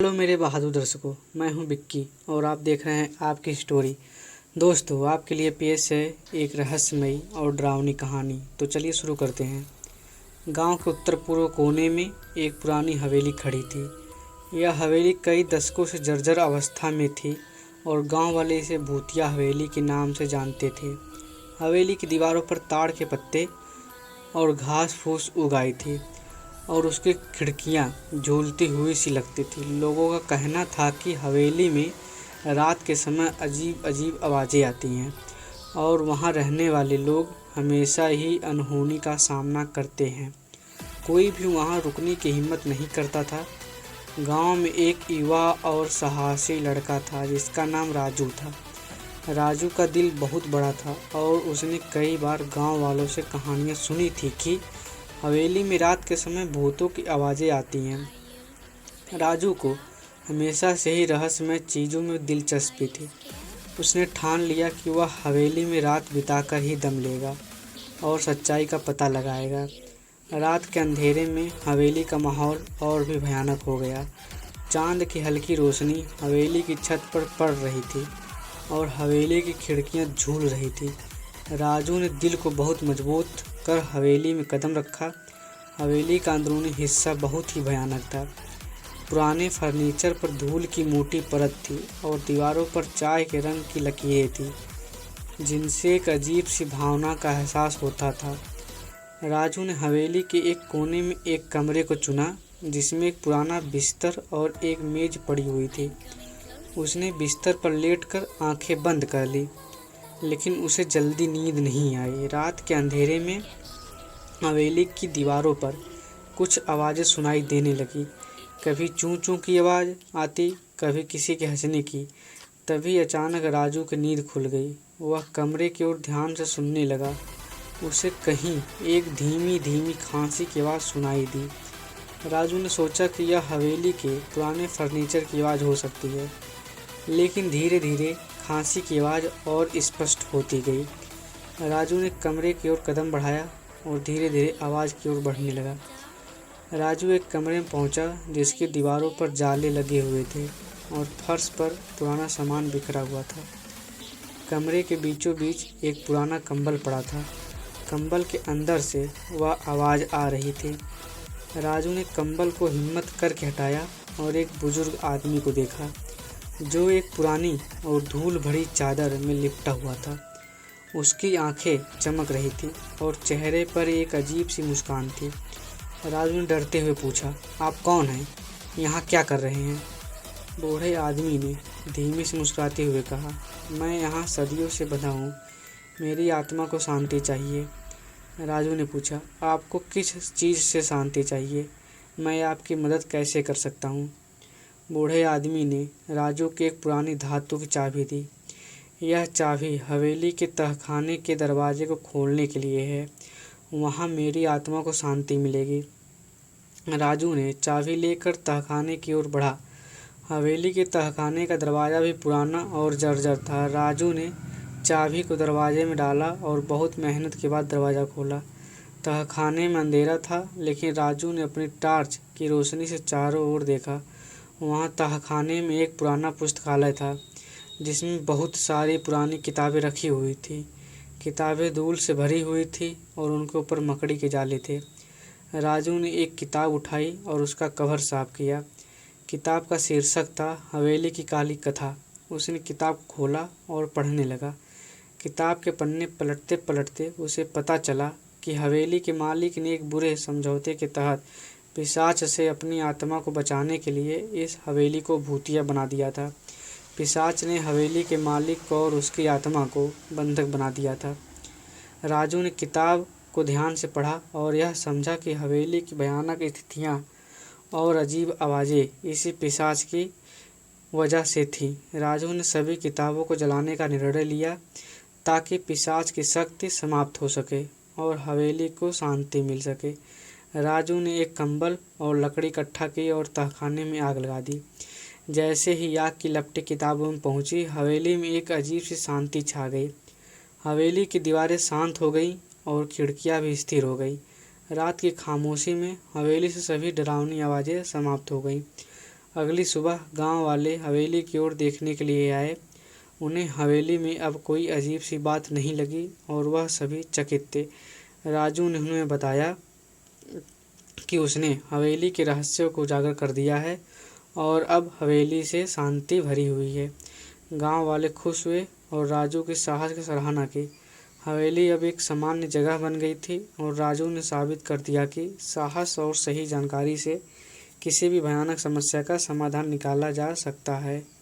Hello मेरे बहादुर दर्शकों, मैं हूं विक्की और आप देख रहे हैं आपकी स्टोरी। दोस्तों, आपके लिए पेश है एक रहस्यमयी और डरावनी कहानी। तो चलिए शुरू करते हैं। गांव के उत्तर पूर्व कोने में एक पुरानी हवेली खड़ी थी। यह हवेली कई दशकों से जर्जर अवस्था में थी और गांव वाले इसे भूतिया हवेली के नाम से जानते थे। हवेली की दीवारों पर ताड़ के पत्ते और घास फूस उगाई थी और उसकी खिड़कियां झूलती हुई सी लगती थी। लोगों का कहना था कि हवेली में रात के समय अजीब अजीब आवाज़ें आती हैं और वहां रहने वाले लोग हमेशा ही अनहोनी का सामना करते हैं। कोई भी वहां रुकने की हिम्मत नहीं करता था। गांव में एक युवा और साहसी लड़का था जिसका नाम राजू था। राजू का दिल बहुत बड़ा था और उसने कई बार गांव वालों से कहानियां सुनी थी कि हवेली में रात के समय भूतों की आवाज़ें आती हैं। राजू को हमेशा से ही रहस्यमय चीज़ों में दिलचस्पी थी। उसने ठान लिया कि वह हवेली में रात बिताकर ही दम लेगा और सच्चाई का पता लगाएगा। रात के अंधेरे में हवेली का माहौल और भी भयानक हो गया। चांद की हल्की रोशनी हवेली की छत पर पड़ रही थी और हवेली की खिड़कियां झूल रही थी। राजू ने दिल को बहुत मजबूत कर हवेली में कदम रखा। हवेली का अंदरूनी हिस्सा बहुत ही भयानक था। पुराने फर्नीचर पर धूल की मोटी परत थी और दीवारों पर चाय के रंग की लकीरें थी जिनसे एक अजीब सी भावना का एहसास होता था। राजू ने हवेली के एक कोने में एक कमरे को चुना जिसमें एक पुराना बिस्तर और एक मेज पड़ी हुई थी। उसने बिस्तर पर लेटकर आंखें बंद कर ली, लेकिन उसे जल्दी नींद नहीं आई। रात के अंधेरे में हवेली की दीवारों पर कुछ आवाज़ें सुनाई देने लगी। कभी चूं चूं की आवाज़ आती, कभी किसी के हंसने की। तभी अचानक राजू की नींद खुल गई। वह कमरे की ओर ध्यान से सुनने लगा। उसे कहीं एक धीमी धीमी खांसी की आवाज़ सुनाई दी। राजू ने सोचा कि यह हवेली के पुराने फर्नीचर की आवाज़ हो सकती है, लेकिन धीरे धीरे खांसी की आवाज़ और स्पष्ट होती गई। राजू ने कमरे की ओर कदम बढ़ाया और धीरे धीरे आवाज़ की ओर बढ़ने लगा। राजू एक कमरे में पहुंचा जिसकी दीवारों पर जाले लगे हुए थे और फर्श पर पुराना सामान बिखरा हुआ था। कमरे के बीचों बीच एक पुराना कंबल पड़ा था। कंबल के अंदर से वह आवाज़ आ रही थी। राजू ने कंबल को हिम्मत करके हटाया और एक बुजुर्ग आदमी को देखा जो एक पुरानी और धूल भरी चादर में लिपटा हुआ था। उसकी आंखें चमक रही थी और चेहरे पर एक अजीब सी मुस्कान थी। राजू ने डरते हुए पूछा, आप कौन हैं? यहाँ क्या कर रहे हैं? बूढ़े आदमी ने धीमे से मुस्कुराते हुए कहा, मैं यहाँ सदियों से बंधा हूँ, मेरी आत्मा को शांति चाहिए। राजू ने पूछा, आपको किस चीज़ से शांति चाहिए? मैं आपकी मदद कैसे कर सकता हूँ? बूढ़े आदमी ने राजू की एक पुरानी धातु की चाबी दी। यह चाबी हवेली के तहखाने के दरवाजे को खोलने के लिए है, वहाँ मेरी आत्मा को शांति मिलेगी। राजू ने चाबी लेकर तहखाने की ओर बढ़ा। हवेली के तहखाने का दरवाज़ा भी पुराना और जर्जर था। राजू ने चाबी को दरवाजे में डाला और बहुत मेहनत के बाद दरवाज़ा खोला। तहखाने में अंधेरा था, लेकिन राजू ने अपनी टॉर्च की रोशनी से चारों ओर देखा। वहाँ तहखाने में एक पुराना पुस्तकालय था जिसमें बहुत सारी पुरानी किताबें रखी हुई थी। किताबें धूल से भरी हुई थी और उनके ऊपर मकड़ी के जाले थे। राजू ने एक किताब उठाई और उसका कवर साफ किया। किताब का शीर्षक था हवेली की काली कथा। उसने किताब खोला और पढ़ने लगा। किताब के पन्ने पलटते पलटते उसे पता चला कि हवेली के मालिक ने एक बुरे समझौते के तहत पिशाच से अपनी आत्मा को बचाने के लिए इस हवेली को भूतिया बना दिया था। पिशाच ने हवेली के मालिक को और उसकी आत्मा को बंधक बना दिया था। राजू ने किताब को ध्यान से पढ़ा और यह समझा कि हवेली की भयानक स्थितियाँ और अजीब आवाज़ें इसी पिशाच की वजह से थी। राजू ने सभी किताबों को जलाने का निर्णय लिया ताकि पिशाच की शक्ति समाप्त हो सके और हवेली को शांति मिल सके। राजू ने एक कंबल और लकड़ी इकट्ठा की और तहखाने में आग लगा दी। जैसे ही आग की लपटें किताबों में पहुंची, हवेली में एक अजीब सी शांति छा गई। हवेली की दीवारें शांत हो गईं और खिड़कियां भी स्थिर हो गई। रात की खामोशी में हवेली से सभी डरावनी आवाज़ें समाप्त हो गईं अगली सुबह गांव वाले हवेली की ओर देखने के लिए आए। उन्हें हवेली में अब कोई अजीब सी बात नहीं लगी और वह सभी चकित थे। राजू ने उन्हें बताया कि उसने हवेली के रहस्यों को उजागर कर दिया है और अब हवेली से शांति भरी हुई है। गांव वाले खुश हुए और राजू के साहस की सराहना की। हवेली अब एक सामान्य जगह बन गई थी और राजू ने साबित कर दिया कि साहस और सही जानकारी से किसी भी भयानक समस्या का समाधान निकाला जा सकता है।